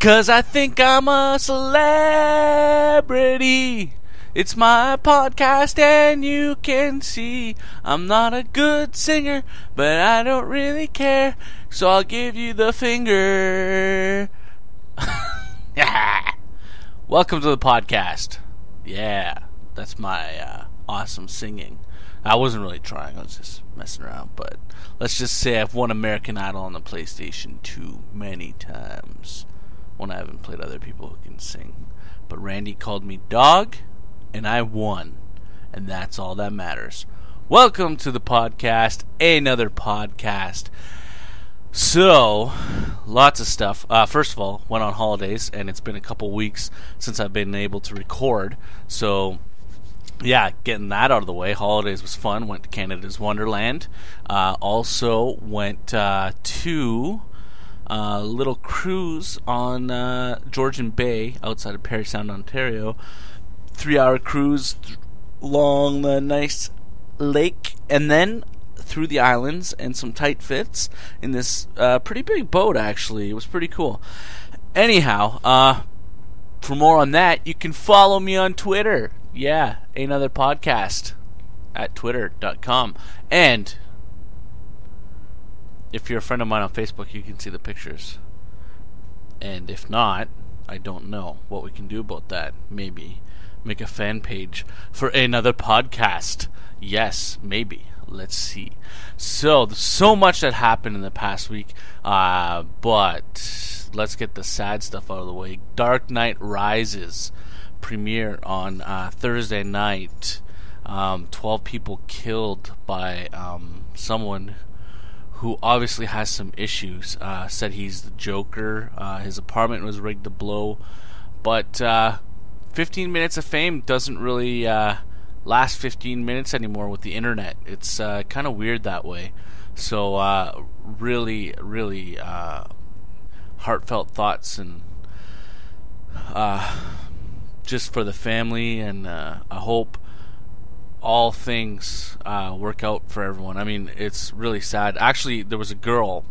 'Cause I think I'm a celebrity. It's my podcast and you can see I'm not a good singer, but I don't really care, so I'll give you the finger. Welcome to the podcast. Yeah, that's my awesome singing. I wasn't really trying, I was just messing around, but let's just say I've won American Idol on the PlayStation 2 many times when I haven't played other people who can sing. But Randy called me dog, and I won, and that's all that matters. Welcome to the podcast, Ehnother podcast. So, lots of stuff. First of all, went on holidays, and it's been a couple weeks since I've been able to record. So, yeah, getting that out of the way. Holidays was fun. Went to Canada's Wonderland. Also went to a little cruise on Georgian Bay outside of Parry Sound, Ontario. 3-hour cruise along the nice lake, and then through the islands and some tight fits in this pretty big boat, actually. It was pretty cool. Anyhow, for more on that, you can follow me on Twitter. Yeah, Ehnother podcast at twitter.com. And if you're a friend of mine on Facebook, you can see the pictures. And if not, I don't know what we can do about that. Maybe make a fan page for Ehnother podcast. Yes, maybe. Let's see. So, there's so much that happened in the past week, but let's get the sad stuff out of the way. Dark Knight Rises premiered on Thursday night. 12 people killed by someone who obviously has some issues. Said he's the Joker. His apartment was rigged to blow. But 15 minutes of fame doesn't really last 15 minutes anymore with the internet. It's kind of weird that way. So really heartfelt thoughts and just for the family, and I hope all things work out for everyone. I mean, it's really sad. Actually, there was a girl,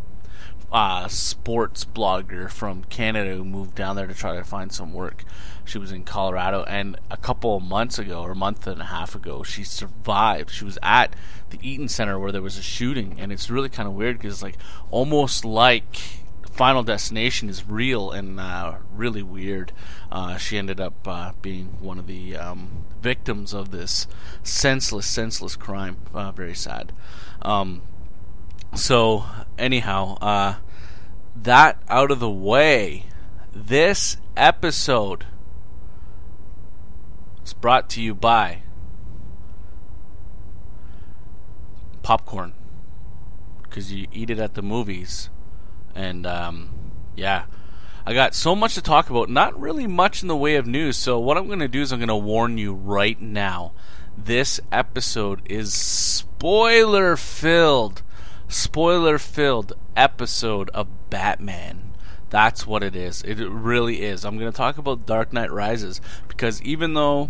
sports blogger from Canada, who moved down there to try to find some work. She was in Colorado, and a couple of months ago, or a month and a half ago, she survived. She was at the Eaton Center where there was a shooting, and it's really kind of weird because, like, almost like Final Destination is real and really weird. She ended up being one of the victims of this senseless crime. Very sad. So, anyhow, that out of the way, this episode is brought to you by popcorn, because you eat it at the movies. And yeah, I got so much to talk about, not really much in the way of news. So what I'm going to do is I'm going to warn you right now. This episode is spoiler-filled episode of Batman. That's what it is. It really is. I'm going to talk about Dark Knight Rises because even though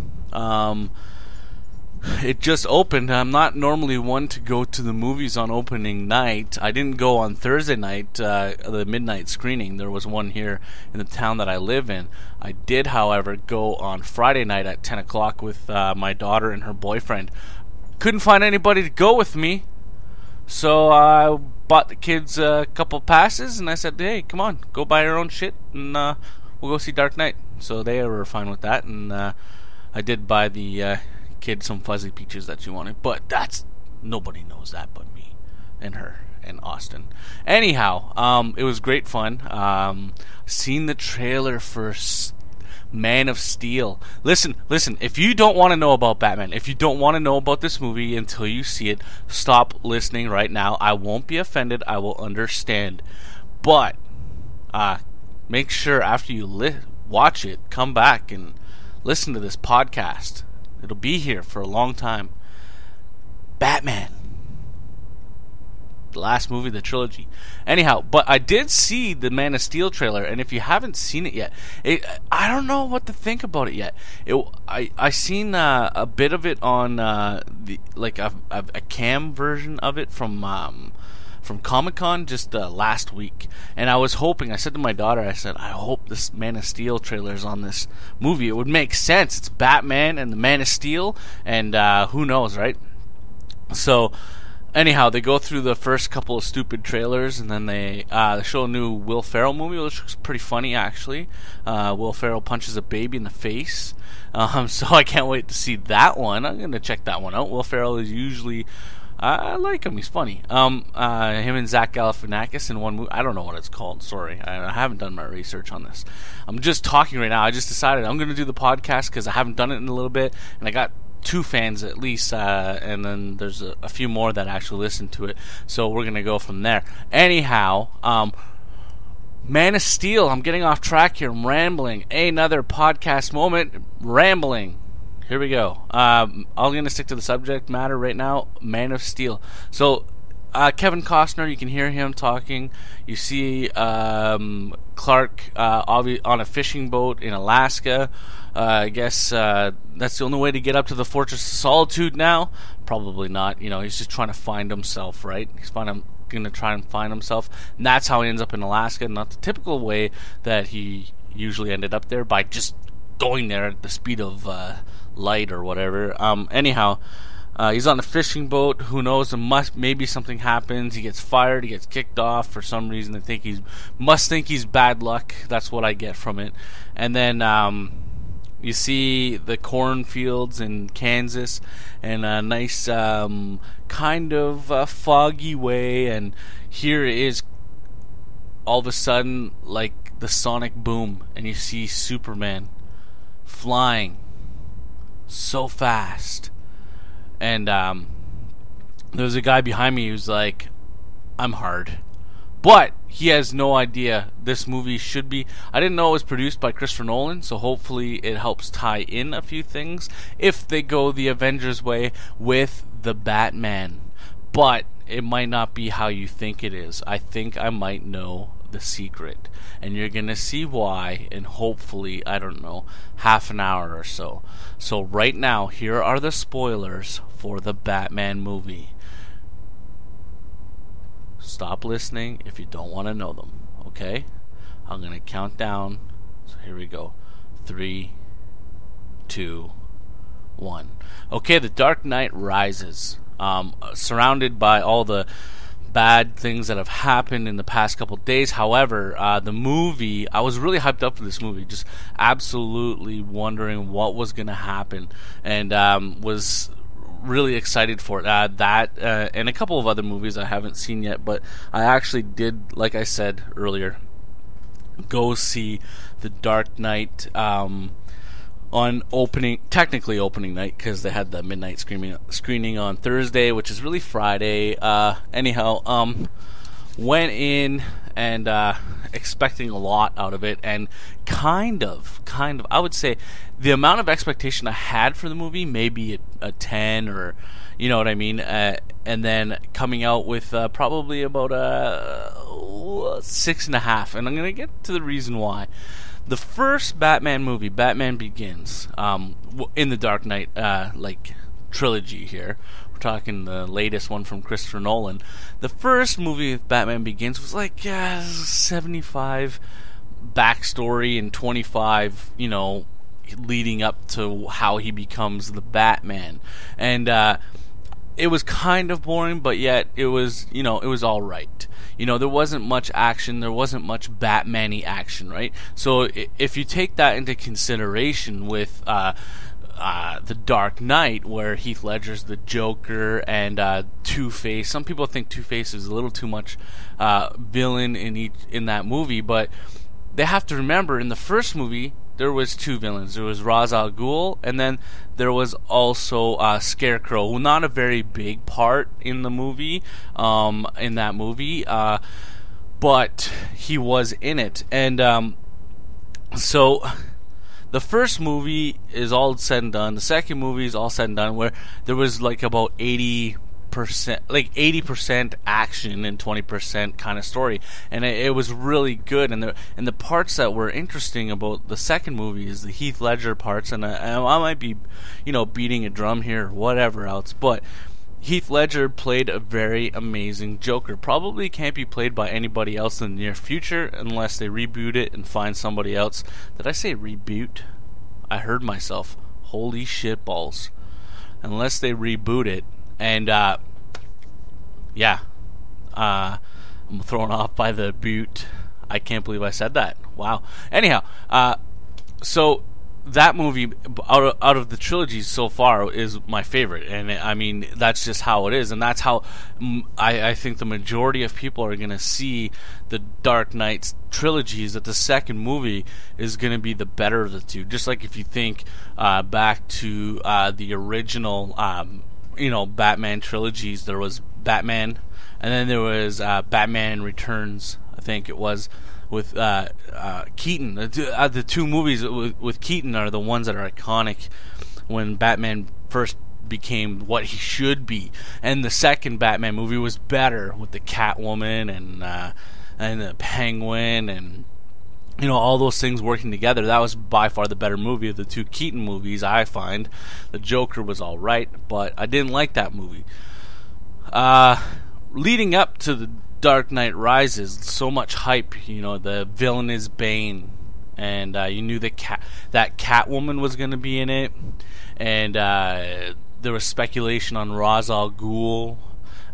it just opened, I'm not normally one to go to the movies on opening night. I didn't go on Thursday night, the midnight screening. There was one here in the town that I live in. I did, however, go on Friday night at 10 o'clock with my daughter and her boyfriend. Couldn't find anybody to go with me, so I bought the kids a couple passes, and I said, hey, come on, go buy your own shit, and we'll go see Dark Knight. So they were fine with that, and I did buy the kid some fuzzy peaches that she wanted, but nobody knows that but me and her and Austin. Anyhow, it was great fun. Seen the trailer for Man of Steel. Listen, if you don't want to know about Batman, if you don't want to know about this movie until you see it, stop listening right now. I won't be offended. I will understand. But make sure after you watch it, come back and listen to this podcast. It'll be here for a long time. Batman. The last movie of the trilogy. Anyhow, but I did see the Man of Steel trailer, and if you haven't seen it yet, I don't know what to think about it yet. I seen a bit of it on a cam version of it from from Comic-Con just last week. And I said to my daughter, I said, I hope this Man of Steel trailer is on this movie. It would make sense. It's Batman and the Man of Steel, and who knows, right? So anyhow, they go through the first couple of stupid trailers, and then they show a new Will Ferrell movie, which looks pretty funny, actually. Will Ferrell punches a baby in the face. So I can't wait to see that one. I'm going to check that one out. Will Ferrell is usually... I like him. He's funny. Him and Zach Galifianakis in one movie. I don't know what it's called. Sorry. I haven't done my research on this. I'm just talking right now. I just decided I'm going to do the podcast because I haven't done it in a little bit, and I got 2 fans at least, and then there's a few more that actually listen to it, so we're gonna go from there. Anyhow, Man of Steel, I'm getting off track here, I'm rambling. Another podcast moment, rambling. Here we go. I'm gonna stick to the subject matter right now. Man of Steel. So Kevin Costner, you can hear him talking. You see Clark on a fishing boat in Alaska. I guess that's the only way to get up to the Fortress of Solitude now. Probably not. He's just trying to find himself, right? He's going to try and find himself. And that's how he ends up in Alaska. Not the typical way that he usually ended up there, by just going there at the speed of light or whatever. Anyhow, he's on a fishing boat. Who knows? Maybe something happens. He gets fired. He gets kicked off for some reason. They must think he's bad luck. That's what I get from it. And then you see the cornfields in Kansas in a nice kind of foggy way, and here is all of a sudden like the sonic boom, and you see Superman flying so fast, and there's a guy behind me who's like, I'm hard. But he has no idea this movie should be... I didn't know it was produced by Christopher Nolan, so hopefully it helps tie in a few things if they go the Avengers way with the Batman. But it might not be how you think it is. I think I might know the secret. And you're going to see why in hopefully, I don't know, half an hour or so. So right now, here are the spoilers for the Batman movie. Stop listening if you don't want to know them, okay? I'm going to count down. So here we go. 3, 2, 1. Okay, The Dark Knight Rises. Surrounded by all the bad things that have happened in the past couple days. However, the movie, I was really hyped up for this movie, just absolutely wondering what was going to happen, and was really excited for it. That and a couple of other movies I haven't seen yet, but I actually did, like I said earlier, go see The Dark Knight on technically opening night, because they had the midnight screening on Thursday, which is really Friday. Anyhow, went in and expecting a lot out of it, and kind of, I would say the amount of expectation I had for the movie, maybe a 10, or you know what I mean, and then coming out with probably about a 6.5, and I'm gonna get to the reason why. The first Batman movie, Batman Begins, in the Dark Knight trilogy here, we're talking the latest one from Christopher Nolan. The first movie with Batman Begins was like 75 backstory and 25, leading up to how he becomes the Batman. And it was kind of boring, but yet it was, it was all right. There wasn't much action, there wasn't much Batman-y action, right? So if you take that into consideration with The Dark Knight, where Heath Ledger's the Joker and Two-Face, some people think Two-Face is a little too much villain in that movie, but they have to remember, in the first movie, there was 2 villains. There was Ra's al Ghul, and then there was also Scarecrow, not a very big part in the movie, in that movie, but he was in it. And so the first movie is all said and done. The second movie is all said and done, where there was like about 80% action and 20% kind of story, and it was really good. And the parts that were interesting about the second movie is the Heath Ledger parts, and I might be beating a drum here or whatever else, but Heath Ledger played a very amazing Joker. Probably can't be played by anybody else in the near future unless they reboot it and find somebody else. Did I say reboot? I heard myself. Holy shit balls. Unless they reboot it. And, yeah. I'm thrown off by the boot. I can't believe I said that. Wow. Anyhow, so that movie out of the trilogy so far is my favorite, and I mean that's just how it is, and that's how I think the majority of people are going to see the Dark Knight's trilogies. That the second movie is going to be the better of the two. Just like if you think back to the original, Batman trilogies, there was Batman, and then there was Batman Returns, I think it was, with Keaton. The two movies with Keaton are the ones that are iconic when Batman first became what he should be. And the second Batman movie was better with the Catwoman and the Penguin and all those things working together. That was by far the better movie of the two Keaton movies, I find. The Joker was alright, but I didn't like that movie. Leading up to the Dark Knight Rises, so much hype. The villain is Bane, and you knew that Catwoman was going to be in it, and there was speculation on Ra's al Ghul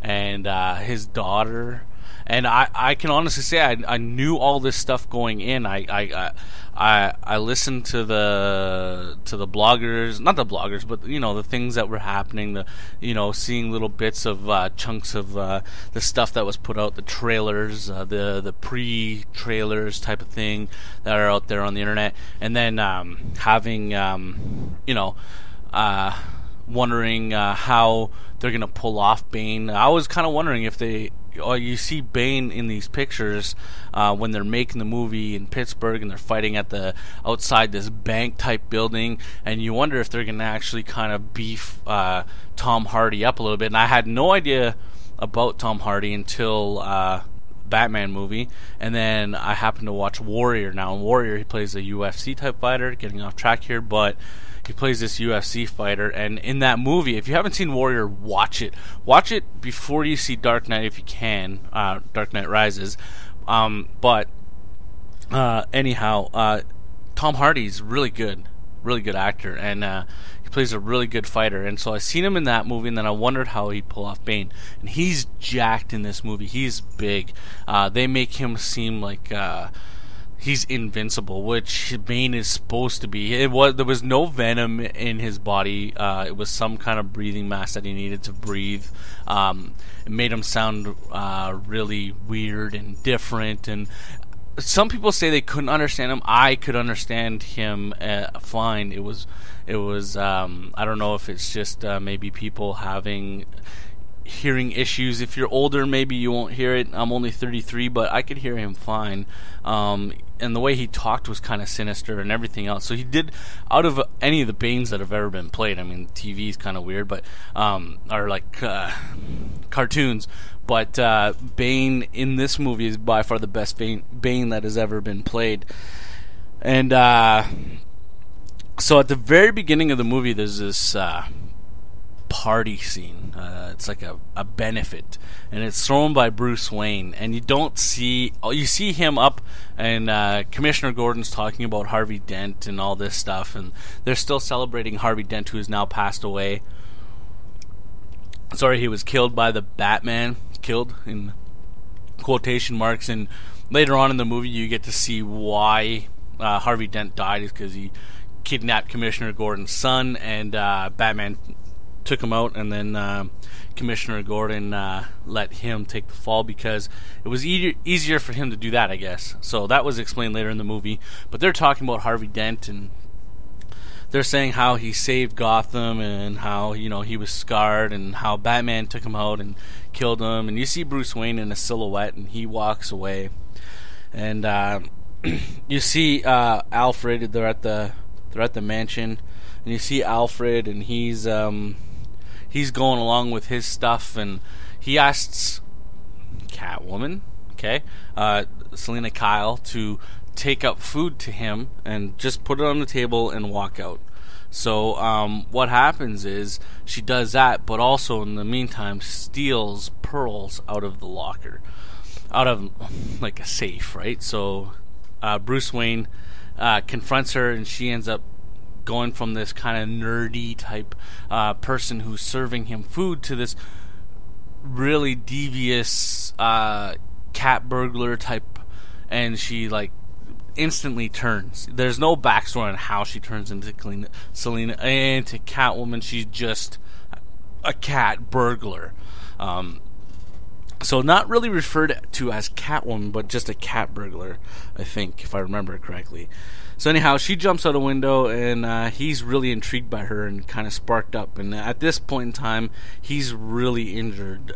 and his daughter. And I can honestly say I knew all this stuff going in. I listened to the bloggers, not the bloggers, but the things that were happening. Seeing little bits of chunks of the stuff that was put out, the trailers, the pre-trailers type of thing that are out there on the internet, and then having wondering how they're gonna pull off Bane. I was kind of wondering if you see Bane in these pictures when they're making the movie in Pittsburgh and they're fighting at outside this bank type building, and you wonder if they're gonna actually kind of beef Tom Hardy up a little bit. And I had no idea about Tom Hardy until Batman movie, and then I happened to watch Warrior. Now in Warrior, he plays a UFC type fighter. Getting off track here, but he plays this UFC fighter, and in that movie, if you haven't seen Warrior, watch it. Watch it before you see Dark Knight if you can, Dark Knight Rises. Anyhow, Tom Hardy's really good actor, and he plays a really good fighter. And so I seen him in that movie, and then I wondered how he'd pull off Bane. And he's jacked in this movie. He's big. They make him seem like he's invincible, which Bane is supposed to be. There was no venom in his body. It was some kind of breathing mask that he needed to breathe. It made him sound really weird and different. And some people say they couldn't understand him. I could understand him fine. It was. I don't know if it's just maybe people having hearing issues. If you're older, maybe you won't hear it. I'm only 33, but I could hear him fine. And the way he talked was kind of sinister and everything else. So he did, out of any of the Banes that have ever been played, I mean, TV is kind of weird, but are like cartoons. But Bane in this movie is by far the best Bane that has ever been played. And so at the very beginning of the movie, there's this party scene. It's like a benefit, and it's thrown by Bruce Wayne, and you see him up, and Commissioner Gordon's talking about Harvey Dent and all this stuff, and they're still celebrating Harvey Dent, who has now passed away. Sorry, he was killed by the Batman, killed in quotation marks, and later on in the movie you get to see why Harvey Dent died, is because he kidnapped Commissioner Gordon's son, and Batman took him out, and then Commissioner Gordon let him take the fall because it was easier for him to do that, I guess. So that was explained later in the movie. But they're talking about Harvey Dent, and they're saying how he saved Gotham and how he was scarred, and how Batman took him out and killed him. And you see Bruce Wayne in a silhouette, and he walks away. And you see Alfred. They're at the mansion, and you see Alfred, and he's going along with his stuff, and he asks Catwoman, Selena Kyle, to take up food to him and just put it on the table and walk out. So what happens is she does that, but also in the meantime steals pearls out of the locker, out of like a safe, right? So Bruce Wayne confronts her, and she ends up going from this kind of nerdy type person who's serving him food to this really devious cat burglar type, and she like instantly turns. There's no backstory on how she turns into Selina, into Catwoman. She's just a cat burglar. So not really referred to as Catwoman, but just a cat burglar, I think, if I remember correctly. So anyhow, she jumps out a window, and he's really intrigued by her and kind of sparked up. And at this point in time, he's really injured.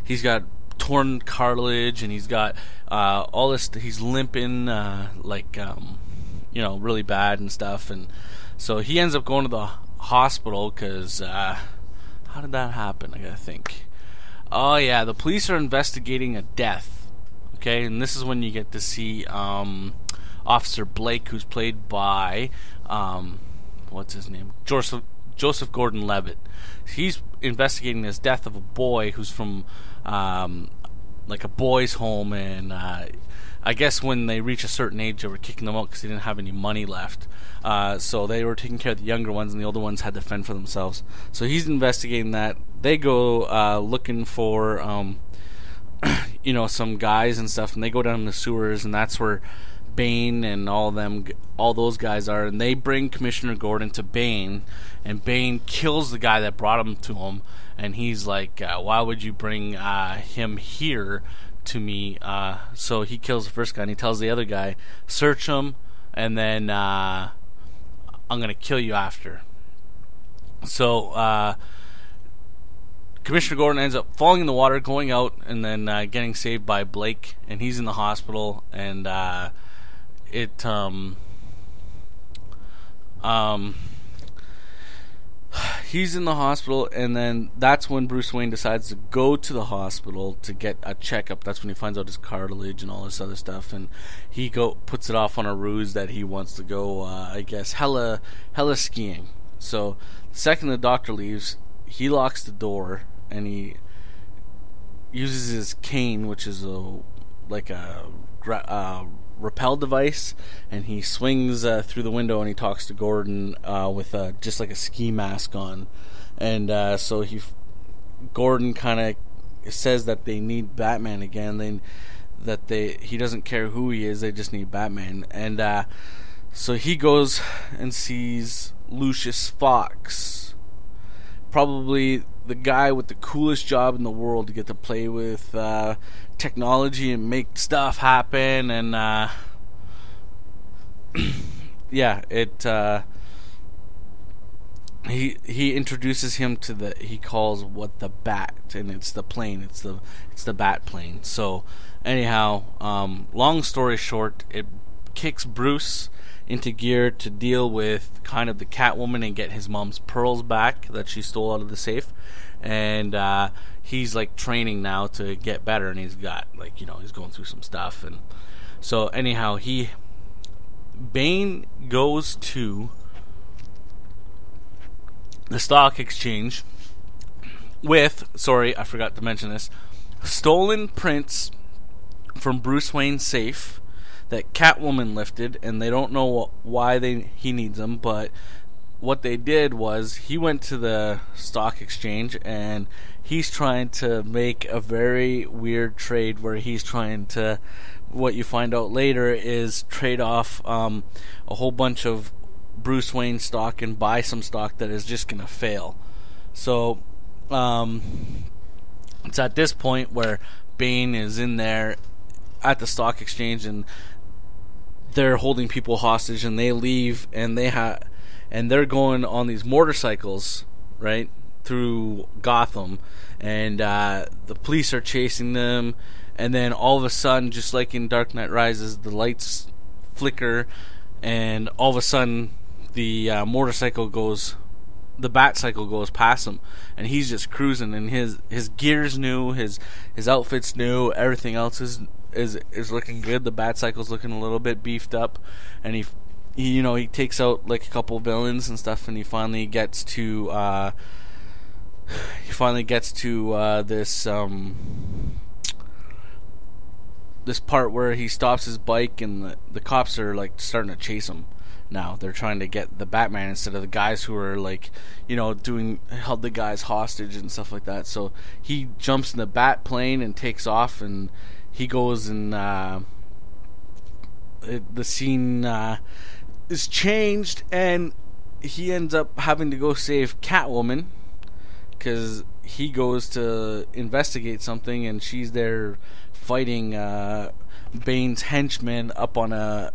He's got torn cartilage, and he's got all this. He's limping, really bad and stuff. And so he ends up going to the hospital because how did that happen? I gotta think. Oh yeah, the police are investigating a death. Okay, and this is when you get to see Officer Blake, who's played by what's his name? Joseph Gordon-Levitt. He's investigating this death of a boy who's from like a boys' home, and I guess when they reach a certain age, they were kicking them out because they didn't have any money left. So they were taking care of the younger ones, and the older ones had to fend for themselves. So he's investigating that. They go looking for some guys and stuff, and they go down in the sewers, and that's where Bane and all those guys are, and they bring Commissioner Gordon to Bane, and Bane kills the guy that brought him to him, and he's like, why would you bring him here to me? So he kills the first guy, and he tells the other guy, search him, and then I'm gonna kill you after. So Commissioner Gordon ends up falling in the water, going out, and then getting saved by Blake, and he's in the hospital, and he's in the hospital, and then that's when Bruce Wayne decides to go to the hospital to get a checkup. That's when he finds out his cartilage and all this other stuff, and he puts it off on a ruse that he wants to go, I guess, hella skiing. So the second the doctor leaves, he locks the door, and he uses his cane, which is a rappel device, and he swings through the window, and he talks to Gordon with just like a ski mask on, and so Gordon kind of says that they need Batman again. He doesn't care who he is, they just need Batman, and so he goes and sees Lucius Fox, probably the guy with the coolest job in the world to get to play with technology and make stuff happen, and he introduces him to he calls what the Bat, and it's the plane, it's the Bat plane. So anyhow, long story short, it kicks Bruce into gear to deal with kind of the Catwoman and get his mom's pearls back that she stole out of the safe, and he's like training now to get better, and he's got he's going through some stuff, and so anyhow Bane goes to the stock exchange with, sorry, I forgot to mention this, stolen prints from Bruce Wayne's safe that Catwoman lifted, and they don't know why he needs them, but what they did was he went to the stock exchange, and he's trying to make a very weird trade where he's trying to, what you find out later is, trade off a whole bunch of Bruce Wayne stock and buy some stock that is just going to fail. So it's at this point where Bane is in there at the stock exchange, and they're holding people hostage, and they leave, and they're going on these motorcycles right through Gotham, and the police are chasing them, and then all of a sudden, just like in Dark Knight Rises, the lights flicker, and all of a sudden the Bat cycle goes past him, and he's just cruising, and his gear's new, his outfit's new, everything else is looking good. The Bat cycle's looking a little bit beefed up, and he takes out like a couple villains and stuff, and he finally gets to this part where he stops his bike, and the cops are like starting to chase him. Now they're trying to get the Batman instead of the guys who are like, held the guys hostage and stuff like that. So he jumps in the bat plane and takes off, and he goes and the scene is changed, and he ends up having to go save Catwoman because he goes to investigate something, and she's there fighting Bane's henchmen up on a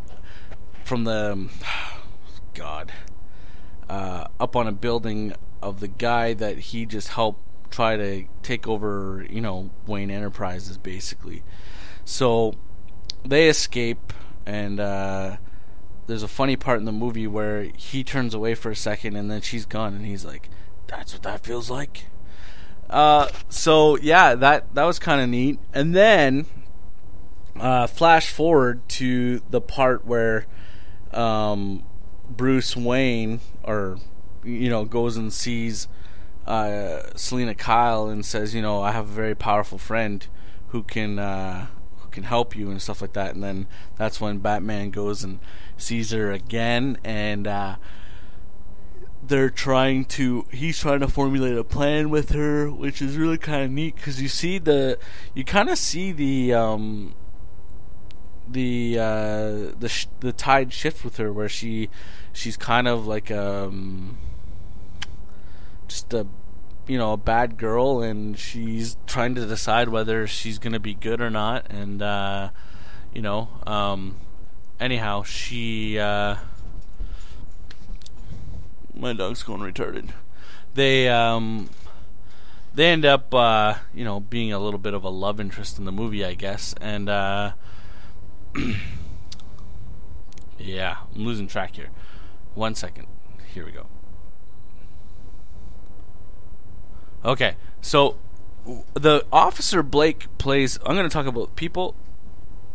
building of the guy that he just helped try to take over, Wayne Enterprises, basically. So they escape, and there's a funny part in the movie where he turns away for a second, and then she's gone, and he's like, "That's what that feels like." So yeah, that was kind of neat. And then flash forward to the part where Bruce Wayne goes and sees Selina Kyle and says, "I have a very powerful friend who can help you," and stuff like that. And then that's when Batman goes and sees her again, and he's trying to formulate a plan with her, which is really kind of neat because you kind of see the tide shift with her, where she's kind of like just a bad girl, and she's trying to decide whether she's gonna be good or not. And anyhow, she my dog's going retarded. They end up being a little bit of a love interest in the movie, I guess. And yeah, I'm losing track here. 1 second. Here we go. Okay, so the Officer Blake plays... I'm going to talk about people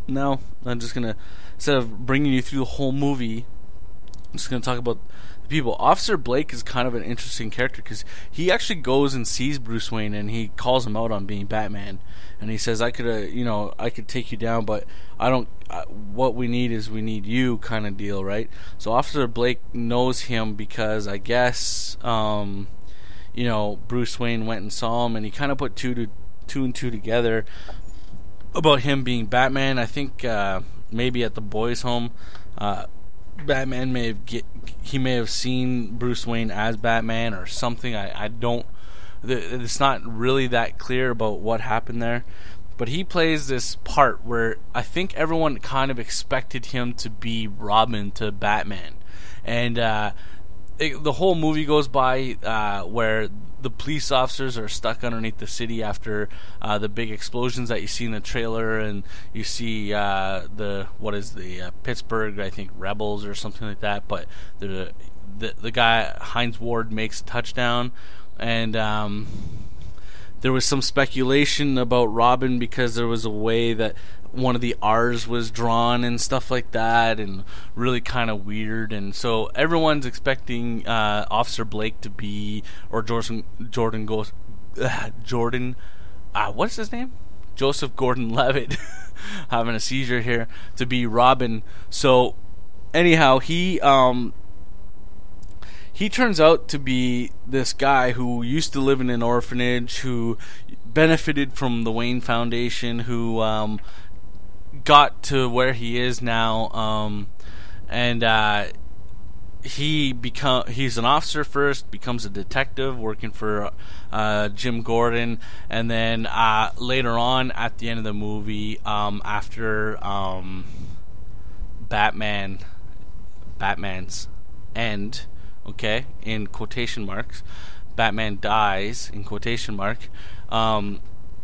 now. I'm just going to, instead of bringing you through the whole movie, I'm just going to talk about the people. Officer Blake is kind of an interesting character because he actually goes and sees Bruce Wayne, and he calls him out on being Batman. And he says, I could take you down, but I don't... what we need you, kind of deal, right? So Officer Blake knows him because I guess... Bruce Wayne went and saw him, and he kind of put two and two together about him being Batman. I think maybe at the boys' home, Batman may have seen Bruce Wayne as Batman or something. I don't. It's not really that clear about what happened there, but he plays this part where I think everyone kind of expected him to be Robin to Batman, and the whole movie goes by where the police officers are stuck underneath the city after the big explosions that you see in the trailer, and you see the Pittsburgh, I think, Rebels or something like that. But the guy Hines Ward makes a touchdown, and there was some speculation about Robin because there was a way that one of the R's was drawn and stuff like that, and really kind of weird. And so everyone's expecting Officer Blake to be, or Jordan, what's his name? Joseph Gordon-Levitt, having a seizure here, to be Robin. So anyhow, he turns out to be this guy who used to live in an orphanage, who benefited from the Wayne Foundation, who got to where he is now, and he's an officer first, becomes a detective working for Jim Gordon, and then later on at the end of the movie, after Batman's end, okay, in quotation marks, Batman dies in quotation mark,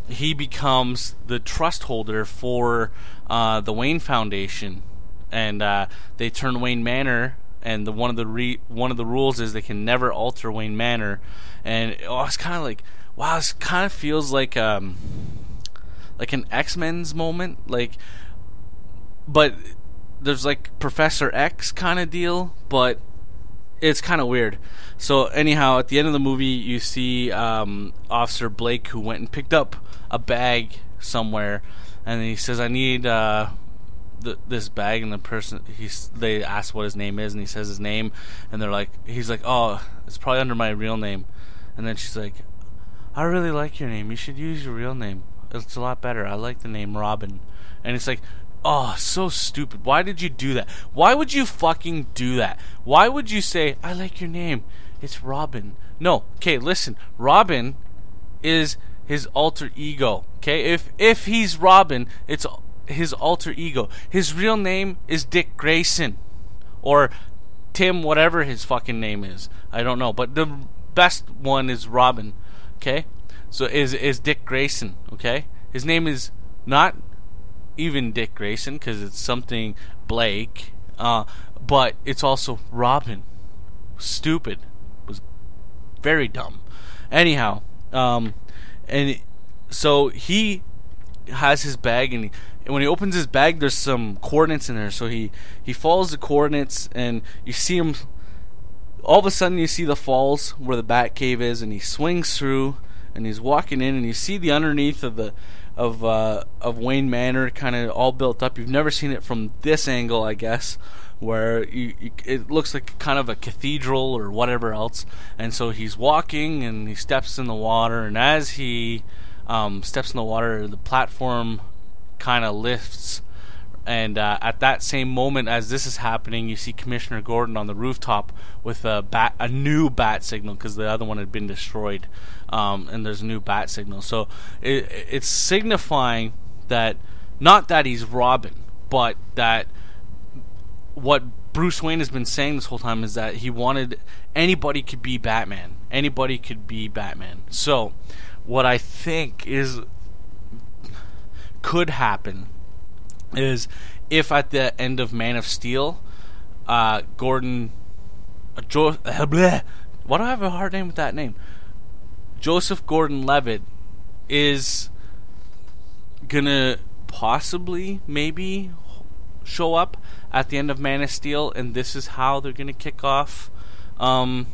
he becomes the trust holder for the Wayne Foundation, and they turn Wayne Manor, and one of the rules is they can never alter Wayne Manor. And it's kind of like, wow, this kind of feels like an X-Men's moment, but there's like Professor X kind of deal, but it's kind of weird. So anyhow, at the end of the movie, you see Officer Blake, who went and picked up a bag somewhere, and he says, "I need this bag." And the person, they ask what his name is, and he says his name, and he's like, "Oh, it's probably under my real name." And then she's like, "I really like your name. You should use your real name. It's a lot better. I like the name Robin." And it's like, oh, so stupid. Why did you do that? Why would you fucking do that? Why would you say, "I like your name. It's Robin"? No. Okay, listen. Robin is his alter ego. Okay? If he's Robin, it's his alter ego. His real name is Dick Grayson. Or Tim, whatever his fucking name is. I don't know. But the best one is Robin. Okay? So is Dick Grayson. Okay? His name is not even Dick Grayson, because it's something Blake, but it's also Robin. Stupid. It was very dumb. Anyhow, so he has his bag, and when he opens his bag, there's some coordinates in there. So he follows the coordinates, and you see him. All of a sudden, you see the falls where the Bat Cave is, and he swings through, and he's walking in, and you see the underneath of Wayne Manor kind of all built up. You've never seen it from this angle, I guess, where it looks like kind of a cathedral or whatever else. And so he's walking, and he steps in the water, and as he steps in the water, the platform kind of lifts. And at that same moment as this is happening, you see Commissioner Gordon on the rooftop with a new bat signal, because the other one had been destroyed, and there's a new bat signal. So it's signifying that, not that he's Robin, but that what Bruce Wayne has been saying this whole time is that he wanted anybody could be Batman. Anybody could be Batman. So what I think could happen is, if at the end of Man of Steel, why do I have a hard name with that name? Joseph Gordon-Levitt is gonna possibly, maybe, show up at the end of Man of Steel, and this is how they're gonna kick off, whatchamacallit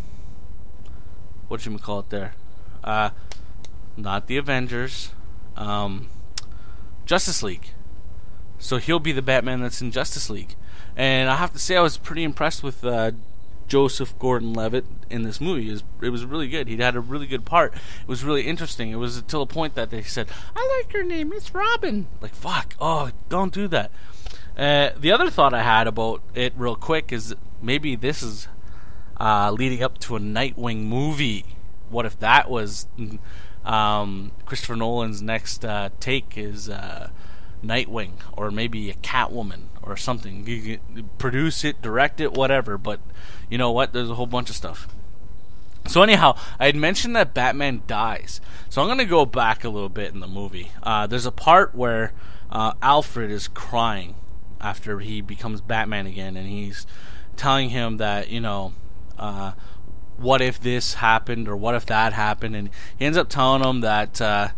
there? Not the Avengers, Justice League. So he'll be the Batman that's in Justice League. And I have to say, I was pretty impressed with Joseph Gordon-Levitt in this movie. It was really good. He had a really good part. It was really interesting. It was until a point that they said, "I like your name, it's Robin." Like, fuck. Oh, don't do that. The other thought I had about it real quick is maybe this is leading up to a Nightwing movie. What if that was Christopher Nolan's next take is Nightwing, or maybe a Catwoman or something. You can produce it, direct it, whatever, but you know what? There's a whole bunch of stuff. So anyhow, I had mentioned that Batman dies. So I'm going to go back a little bit in the movie. There's a part where Alfred is crying after he becomes Batman again, and he's telling him that, what if this happened, or what if that happened, and he ends up telling him that there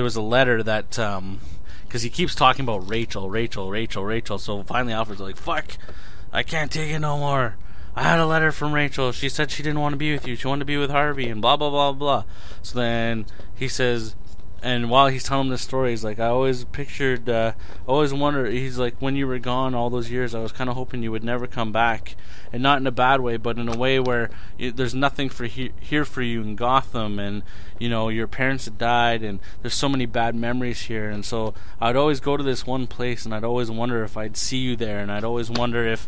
was a letter that, because he keeps talking about Rachel. So finally Alfred's like, "Fuck, I can't take it no more. I had a letter from Rachel. She said she didn't want to be with you. She wanted to be with Harvey," and blah, blah, blah, blah. So then he says, and while he's telling this story, he's like, "I always pictured, always wondered," he's like, "when you were gone all those years, I was kind of hoping you would never come back. And not in a bad way, but in a way where there's nothing here for you in Gotham, and your parents had died, and there's so many bad memories here, and so I'd always go to this one place, and I'd always wonder if I'd see you there, and I'd always wonder if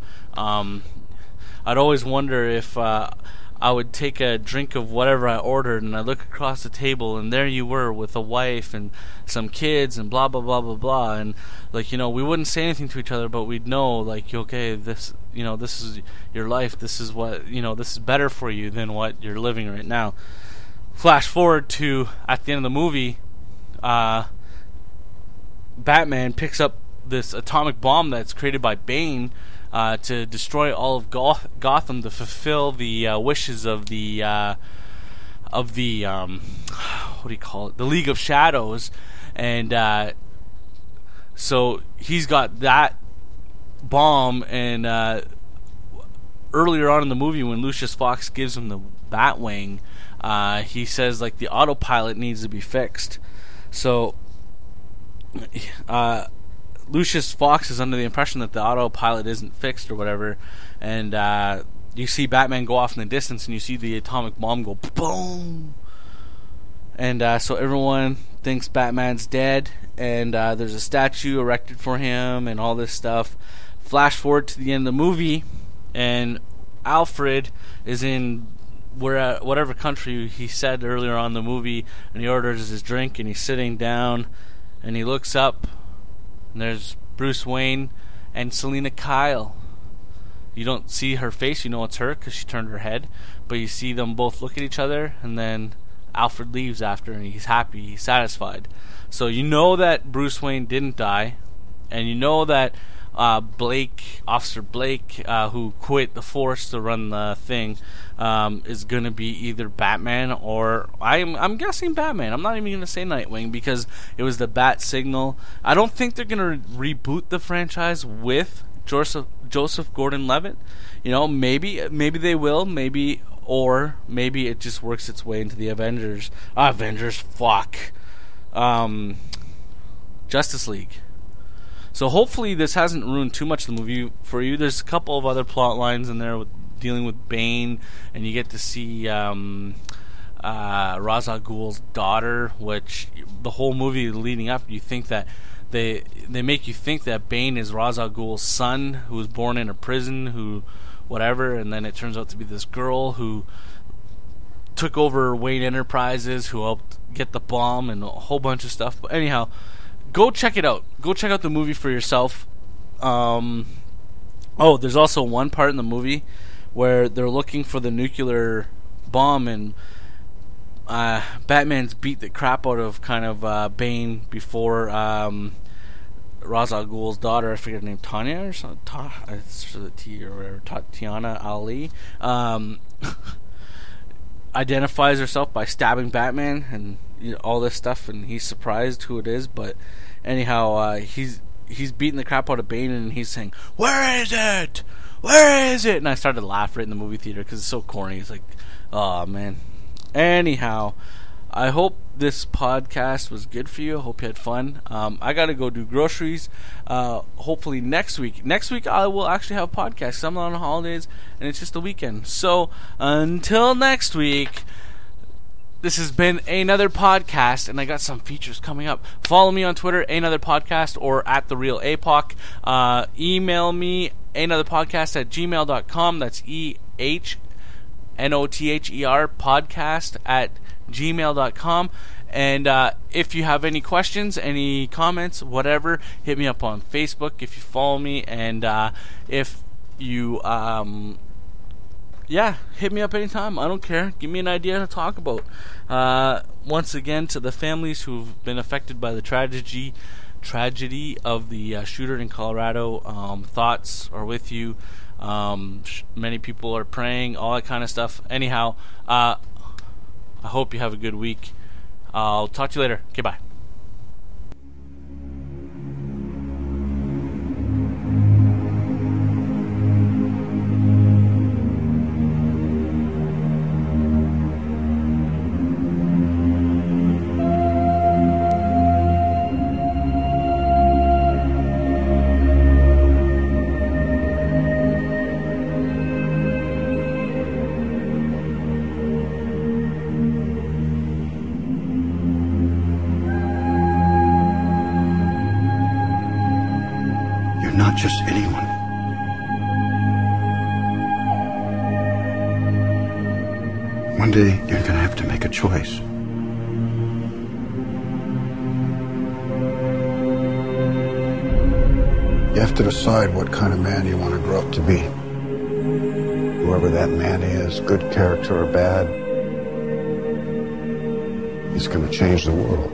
I would take a drink of whatever I ordered, and I look across the table, and there you were with a wife and some kids, and blah, blah, blah, blah, blah. And, we wouldn't say anything to each other, but we'd know, okay, this is your life. This is what, this is better for you than what you're living right now." Flash forward to, at the end of the movie, Batman picks up this atomic bomb that's created by Bane, to destroy all of Gotham, to fulfill the wishes of the what do you call it? The League of Shadows, and So he's got that bomb, and earlier on in the movie when Lucius Fox gives him the Batwing, he says like the autopilot needs to be fixed. So Lucius Fox is under the impression that the autopilot isn't fixed or whatever, and you see Batman go off in the distance, and you see the atomic bomb go boom, and so everyone thinks Batman's dead, and there's a statue erected for him and all this stuff. Flash forward to the end of the movie, and Alfred is in whatever country he said earlier on in the movie, and he orders his drink, and he's sitting down, and he looks up, and there's Bruce Wayne and Selina Kyle. You don't see her face, you know it's her because she turned her head, but you see them both look at each other, and then Alfred leaves after, and he's happy, he's satisfied. So you know that Bruce Wayne didn't die, and you know that Officer Blake, who quit the force to run the thing, is going to be either Batman or I'm guessing Batman. I'm not even going to say Nightwing because it was the bat signal. I don't think they're going to reboot the franchise with Joseph Gordon-Levitt. You know, maybe they will, maybe it just works its way into the Avengers. Justice League. So hopefully this hasn't ruined too much of the movie for you. There's a couple of other plot lines in there dealing with Bane, and you get to see Ra's al Ghul's daughter, which the whole movie leading up, you think that they make you think that Bane is Ra's al Ghul's son, who was born in a prison, who whatever, and then it turns out to be this girl who took over Wayne Enterprises, who helped get the bomb and a whole bunch of stuff. But anyhow, go check it out. Go check out the movie for yourself. There's also one part in the movie where they're looking for the nuclear bomb, and Batman's beat the crap out of kind of Bane before Ra's al Ghul's daughter, I forget her name, Tanya or something, it's the T or whatever, Tiana Ali, identifies herself by stabbing Batman and all this stuff, and he's surprised who it is. But anyhow, he's beating the crap out of Bane, and he's saying, "Where is it? Where is it?" And I started to laugh right in the movie theater because it's so corny. It's like, oh man. Anyhow, I hope this podcast was good for you. I hope you had fun. I gotta go do groceries. Hopefully next week I will actually have a podcast because I'm not on holidays and it's just the weekend. So until next week, this has been Ehnother Podcast, and I got some features coming up. Follow me on Twitter, Ehnother Podcast, or at The Real APOC. Email me, ehnotherpodcast@gmail.com. That's EHNOTHER podcast at gmail.com. And if you have any questions, any comments, whatever, hit me up on Facebook if you follow me. And if you hit me up anytime. I don't care. Give me an idea to talk about. Once again, to the families who've been affected by the tragedy of the shooter in Colorado, thoughts are with you. Many people are praying, all that kind of stuff. Anyhow, I hope you have a good week. I'll talk to you later. Okay, bye. Not just anyone. One day, you're gonna have to make a choice. You have to decide what kind of man you want to grow up to be. Whoever that man is, good character or bad, he's gonna change the world.